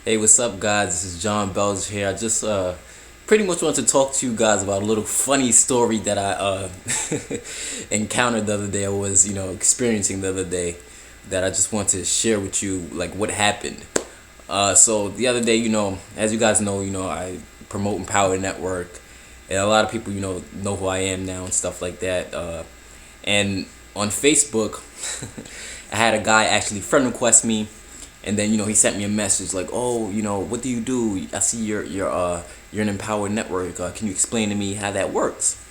Hey, what's up, guys? This is John Belge here. I just pretty much want to talk to you guys about a little funny story that I encountered the other day. I was, experiencing the other day that I just want to share with you, like what happened. So the other day, as you guys know, I promote Empower Network, and a lot of people, know who I am now and stuff like that. And on Facebook, I had a guy actually friend request me, and then he sent me a message like, oh, what do you do? I see you're an Empower Network. Can you explain to me how that works?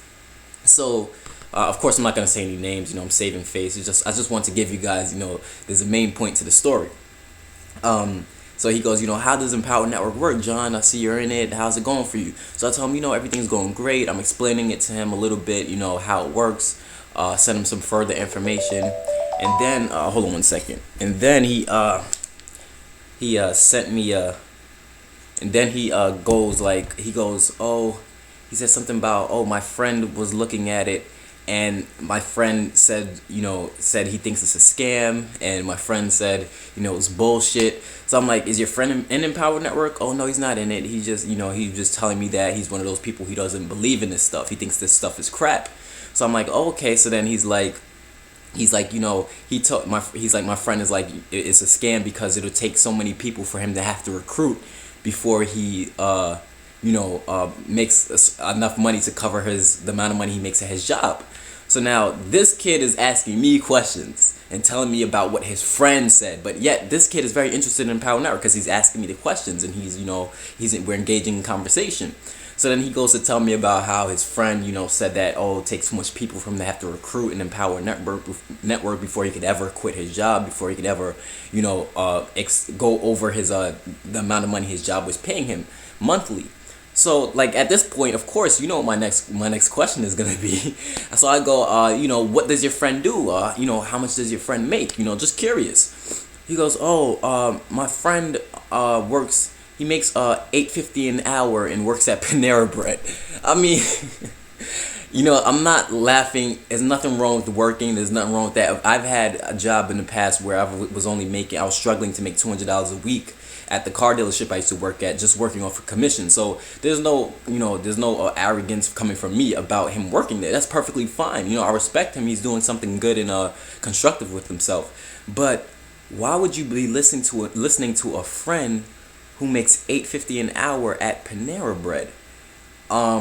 So of course I'm not gonna say any names. I'm saving face. I just want to give you guys, there's a main point to the story. So he goes, how does Empower Network work, John? I see you're in it. How's it going for you? So I tell him, everything's going great. I'm explaining it to him a little bit, how it works. Send him some further information, and then hold on one second. And then he sent me and then he goes, oh, he said something about, oh, my friend was looking at it, and my friend said he thinks it's a scam, and my friend said it's bullshit. So I'm like, is your friend in Empower Network? Oh no, he's not in it. He just he's just telling me that he's one of those people, he doesn't believe in this stuff. He thinks this stuff is crap. So I'm like, oh, okay. So then he's like, he's like, my friend is like, it's a scam because it'll take so many people for him to have to recruit before he makes enough money to cover the amount of money he makes at his job. So now this kid is asking me questions and telling me about what his friend said, but yet this kid is very interested in Power Network because he's asking me the questions, and we're engaging in conversation. So then he goes to tell me about how his friend, said that, oh, it takes so much people for him to have to recruit and Empower Network before he could ever quit his job, before he could ever, go over the amount of money his job was paying him monthly. So like at this point, of course, what my next question is gonna be. So I go, what does your friend do? How much does your friend make? Just curious. He goes, oh, my friend works. He makes $8.50 an hour and works at Panera Bread. I mean, I'm not laughing. There's nothing wrong with working. There's nothing wrong with that. I've had a job in the past where I was struggling to make $200 a week at the car dealership I used to work at, just working off a commission. So there's no arrogance coming from me about him working there. That's perfectly fine. I respect him. He's doing something good and constructive with himself. But why would you be listening to a friend who makes $8.50 an hour at Panera Bread? I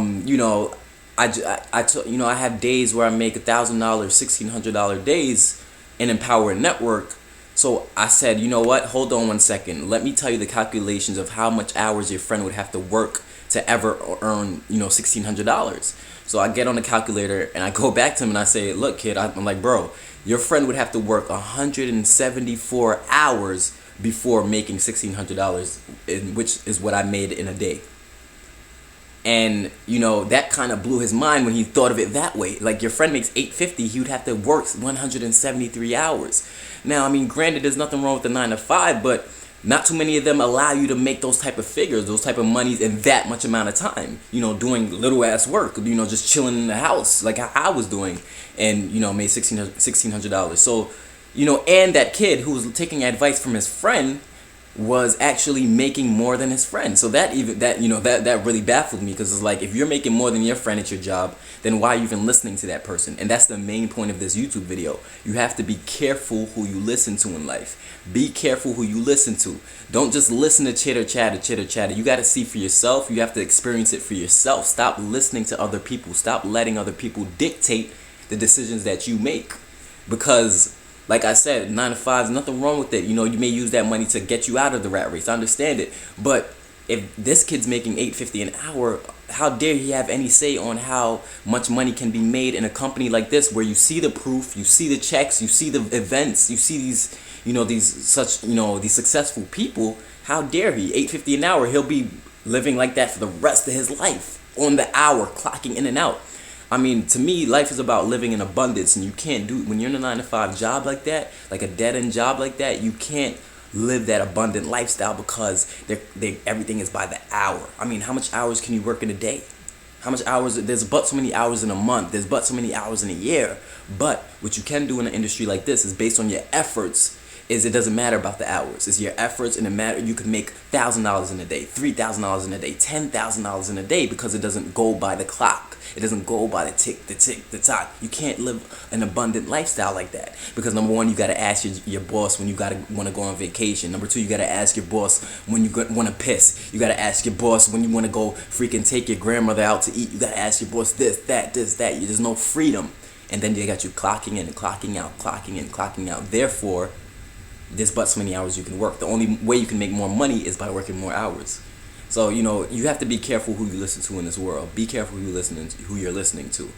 have days where I make $1,000, $1,600 days in Empower Network. So I said, you know what? Hold on one second. Let me tell you the calculations of how much hours your friend would have to work to ever earn, $1,600. So I get on the calculator and I go back to him and I say, look, kid, I'm like, bro, your friend would have to work 174 hours before making $1,600, which is what I made in a day. And that kind of blew his mind when he thought of it that way. Like, your friend makes $8.50, he would have to work 173 hours. Now, I mean, granted, there's nothing wrong with the 9 to 5, but not too many of them allow you to make those type of figures, those type of monies in that much amount of time. Doing little ass work, just chilling in the house like I was doing, and made $1,600. So, and that kid who was taking advice from his friend was actually making more than his friend. So that really baffled me, because it's like, if you're making more than your friend at your job, then why are you even listening to that person? And that's the main point of this YouTube video. You have to be careful who you listen to in life. Be careful who you listen to. Don't just listen to chitter chatter. You got to see for yourself. You have to experience it for yourself. Stop listening to other people. Stop letting other people dictate the decisions that you make. Because like I said, 9 to 5, there's nothing wrong with it. You may use that money to get you out of the rat race. I understand it. But if this kid's making $8.50 an hour, how dare he have any say on how much money can be made in a company like this, where you see the proof, you see the checks, you see the events, you see these successful people. How dare he? $8.50 an hour, he'll be living like that for the rest of his life, on the hour, clocking in and out. I mean, to me, life is about living in abundance, and you can't do, when you're in a 9 to 5 job like that, like a dead-end job like that, you can't live that abundant lifestyle, because everything is by the hour. I mean, how much hours can you work in a day? How much hours? There's but so many hours in a month. There's but so many hours in a year. But what you can do in an industry like this is, based on your efforts, is it doesn't matter about the hours. It's your efforts, and it matter. You can make $1,000 in a day, $3,000 in a day, $10,000 in a day, because it doesn't go by the clock. It doesn't go by the tick, the tock. You can't live an abundant lifestyle like that, because number one, you got to ask your boss when you want to go on vacation. Number two, you got to ask your boss when you want to piss. You got to ask your boss when you want to go freaking take your grandmother out to eat. You got to ask your boss this, that. There's no freedom. And then they got you clocking in and clocking out, clocking in, clocking out. Therefore, there's but so many hours you can work. The only way you can make more money is by working more hours. So, you have to be careful who you listen to in this world. Be careful who you're listening to.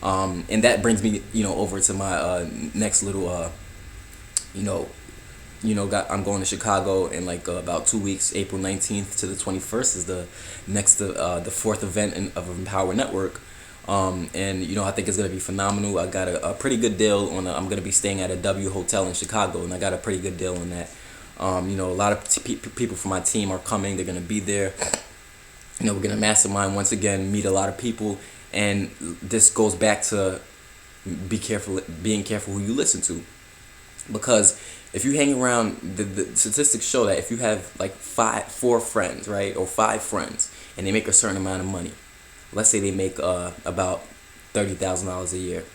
And that brings me, over to my next little, I'm going to Chicago in like about 2 weeks. April 19th to the 21st is the next, the fourth event of Empower Network. And I think it's gonna be phenomenal. I got a pretty good deal on. I'm gonna be staying at a W Hotel in Chicago, and I got a pretty good deal on that. A lot of people from my team are coming. They're gonna be there. We're gonna mastermind once again, meet a lot of people, and this goes back to being careful who you listen to, because if you hang around, the statistics show that if you have like 4 friends, right, or 5 friends, and they make a certain amount of money. Let's say they make about $30,000 a year.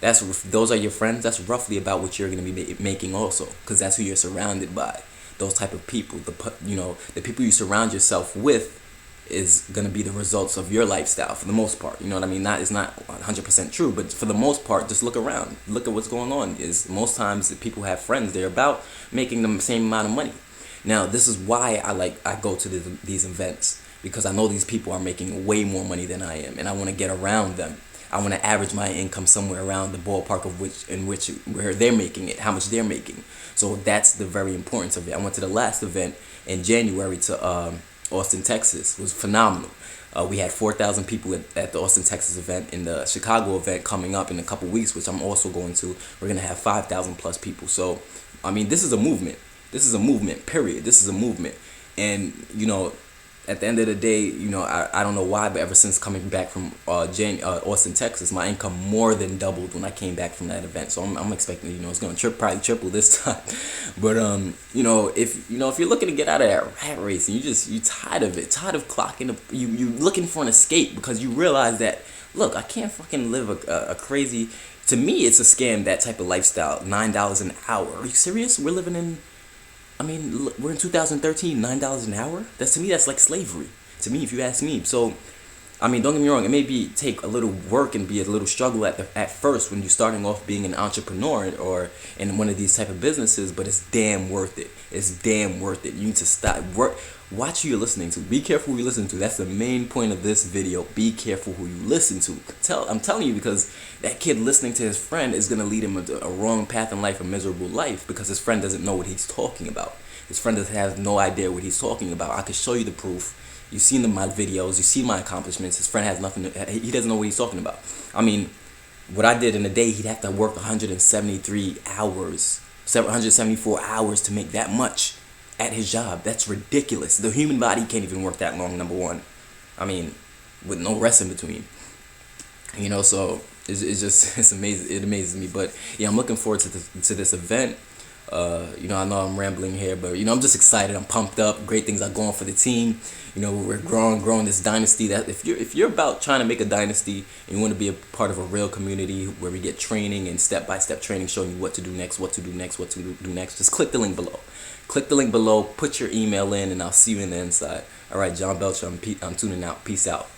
Those are your friends. That's roughly about what you're gonna be making also, because that's who you're surrounded by. Those type of people. The people you surround yourself with is gonna be the results of your lifestyle for the most part. You know what I mean? It's not 100% true, but for the most part, just look around. Look at what's going on. Is most times that people have friends, they're about making the same amount of money. Now, this is why I go to these events. Because I know these people are making way more money than I am, and I want to get around them. I want to average my income somewhere around the ballpark of where they're making it, how much they're making. So that's the very importance of it. I went to the last event in January to Austin, Texas. It was phenomenal. We had 4,000 people at the Austin, Texas event. In the Chicago event coming up in a couple weeks, which I'm also going to, we're going to have 5,000 plus people. So, this is a movement. This is a movement, period. This is a movement. And, at the end of the day, I don't know why, but ever since coming back from Austin, Texas, my income more than doubled when I came back from that event. So I'm expecting, it's going to probably triple this time. But if you're looking to get out of that rat race and you're tired of it, tired of clocking, you're looking for an escape because you realize that, look, I can't fucking live a crazy. To me, it's a scam, that type of lifestyle. $9 an hour. Are you serious? We're living in. We're in 2013, $9 an hour? To me, that's like slavery. To me, if you ask me. So, don't get me wrong. It may take a little work and be a little struggle at first when you're starting off being an entrepreneur or in one of these type of businesses, but it's damn worth it. It's damn worth it. You need to stop. Watch who you're listening to. Be careful who you listen to. That's the main point of this video. Be careful who you listen to. I'm telling you, because that kid listening to his friend is going to lead him a wrong path in life, a miserable life, because his friend doesn't know what he's talking about. His friend has no idea what he's talking about. I can show you the proof. You've seen my videos. You see my accomplishments. His friend has nothing. He doesn't know what he's talking about. What I did in a day, he'd have to work 173 hours, 774 hours to make that much at his job. That's ridiculous. The human body can't even work that long, number one. With no rest in between. So it's amazing. It amazes me. But yeah, I'm looking forward to this event. I know I'm rambling here, but I'm just excited. I'm pumped up. Great things are going for the team. We're growing this dynasty. That if you're about trying to make a dynasty and you want to be a part of a real community where we get training and step-by-step training showing you what to do next, just click the link below. Click the link below, put your email in, and I'll see you in the inside. All right, John Belcher, I'm tuning out. Peace out.